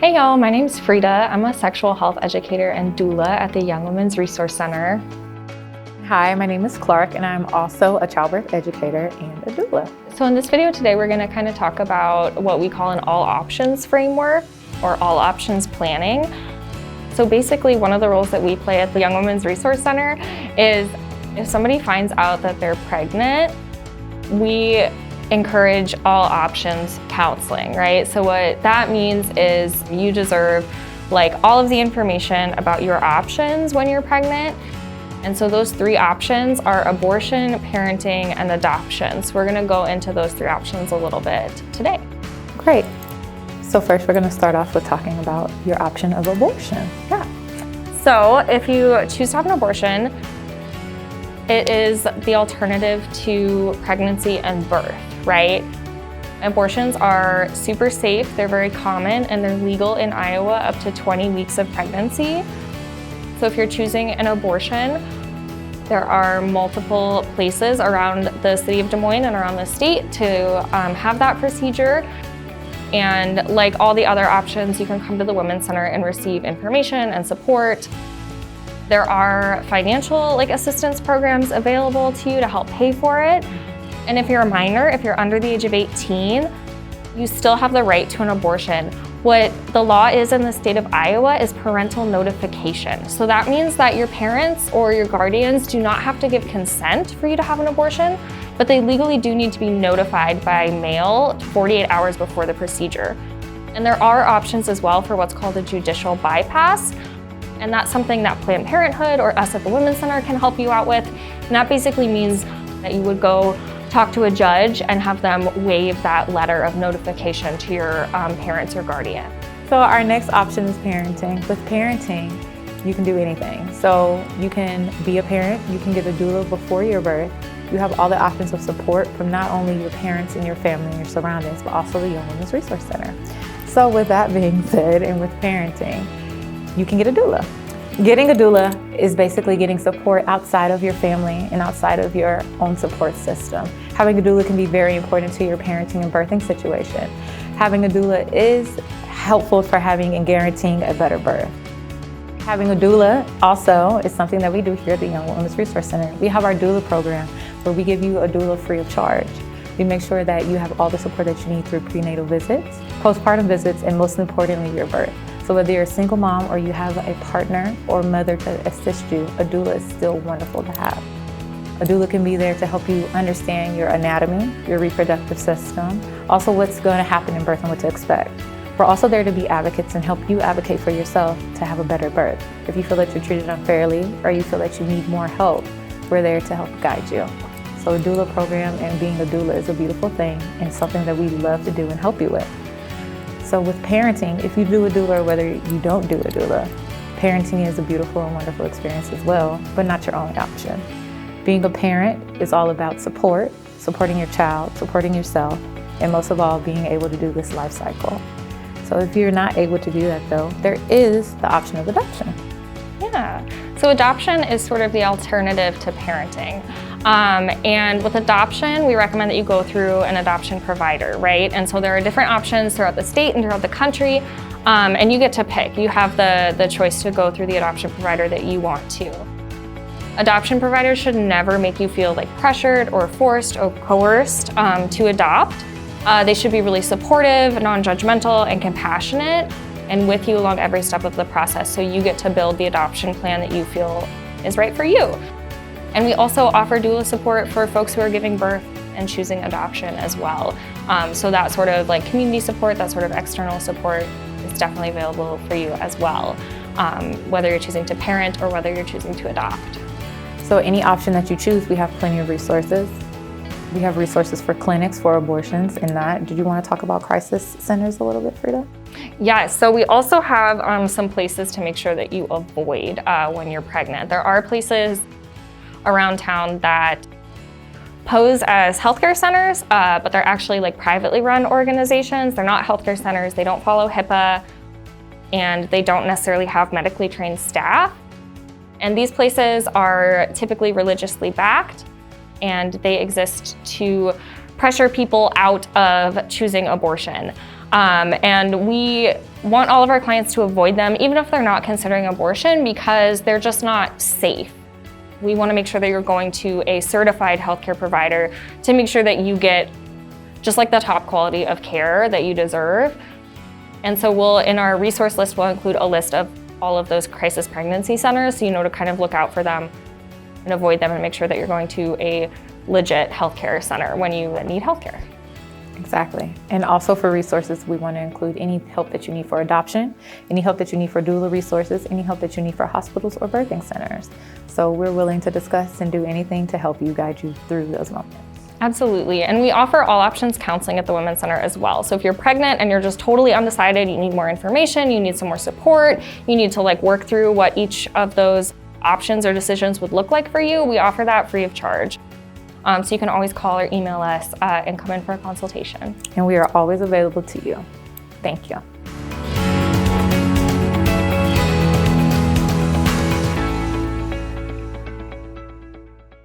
Hey y'all, my name's Frida. I'm a sexual health educator and doula at the Young Women's Resource Center. Hi, my name is Clark and I'm also a childbirth educator and a doula. So in this video today, we're gonna kind of talk about what we call an all options framework or all options planning. So basically one of the roles that we play at the Young Women's Resource Center is if somebody finds out that they're pregnant, we encourage all options counseling, right? So what that means is you deserve all of the information about your options when you're pregnant. And so those three options are abortion, parenting, and adoption. So we're gonna go into those three options a little bit today. Great. So first we're gonna start off with talking about your option of abortion. Yeah. So if you choose to have an abortion, it is the alternative to pregnancy and birth, right? Abortions are super safe, they're very common, and they're legal in Iowa up to 20 weeks of pregnancy. So if you're choosing an abortion, there are multiple places around the city of Des Moines and around the state to have that procedure. And like all the other options, you can come to the Women's Center and receive information and support. There are financial assistance programs available to you to help pay for it. And if you're a minor, if you're under the age of 18, you still have the right to an abortion. What the law is in the state of Iowa is parental notification. So that means that your parents or your guardians do not have to give consent for you to have an abortion, but they legally do need to be notified by mail 48 hours before the procedure. And there are options as well for what's called a judicial bypass. And that's something that Planned Parenthood or us at the Women's Center can help you out with. And that basically means that you would go talk to a judge and have them waive that letter of notification to your parents or guardian. So our next option is parenting. With parenting, you can do anything. So you can be a parent, you can get a doula before your birth. You have all the options of support from not only your parents and your family and your surroundings, but also the Young Women's Resource Center. So with that being said, and with parenting, you can get a doula. Getting a doula is basically getting support outside of your family and outside of your own support system. Having a doula can be very important to your parenting and birthing situation. Having a doula is helpful for having and guaranteeing a better birth. Having a doula also is something that we do here at the Young Women's Resource Center. We have our doula program where we give you a doula free of charge. We make sure that you have all the support that you need through prenatal visits, postpartum visits, and most importantly, your birth. So whether you're a single mom or you have a partner or mother to assist you, a doula is still wonderful to have. A doula can be there to help you understand your anatomy, your reproductive system, also what's going to happen in birth and what to expect. We're also there to be advocates and help you advocate for yourself to have a better birth. If you feel that you're treated unfairly or you feel that you need more help, we're there to help guide you. So a doula program and being a doula is a beautiful thing and something that we love to do and help you with. So with parenting, if you do a doula or whether you don't do a doula, parenting is a beautiful and wonderful experience as well, but not your only option. Being a parent is all about support, supporting your child, supporting yourself, and most of all, being able to do this life cycle. So if you're not able to do that though, there is the option of adoption. Yeah, so adoption is sort of the alternative to parenting. And with adoption, we recommend that you go through an adoption provider, right? And so there are different options throughout the state and throughout the country, and you get to pick. You have the choice to go through the adoption provider that you want to. Adoption providers should never make you feel pressured or forced or coerced to adopt. They should be really supportive, non-judgmental, and compassionate, and with you along every step of the process, so you get to build the adoption plan that you feel is right for you. And we also offer doula support for folks who are giving birth and choosing adoption as well. So that sort of community support, that sort of external support is definitely available for you as well, whether you're choosing to parent or whether you're choosing to adopt. So any option that you choose, we have plenty of resources. We have resources for clinics for abortions and that. Did you want to talk about crisis centers a little bit, Frida? Yes, so we also have some places to make sure that you avoid when you're pregnant. There are places around town that pose as healthcare centers, but they're actually privately run organizations. They're not healthcare centers, they don't follow HIPAA, and they don't necessarily have medically trained staff. And these places are typically religiously backed, and they exist to pressure people out of choosing abortion. And we want all of our clients to avoid them, even if they're not considering abortion, because they're just not safe. We want to make sure that you're going to a certified healthcare provider to make sure that you get just like the top quality of care that you deserve. And so in our resource list, we'll include a list of all of those crisis pregnancy centers, so you know to kind of look out for them and avoid them and make sure that you're going to a legit healthcare center when you need healthcare. Exactly. And also for resources, we want to include any help that you need for adoption, any help that you need for doula resources, any help that you need for hospitals or birthing centers. So we're willing to discuss and do anything to help you, guide you through those moments. Absolutely. And we offer all options counseling at the Women's Center as well. So if you're pregnant and you're just totally undecided, you need more information, you need some more support, you need to work through what each of those options or decisions would look like for you, we offer that free of charge. So you can always call or email us and come in for a consultation. And we are always available to you. Thank you.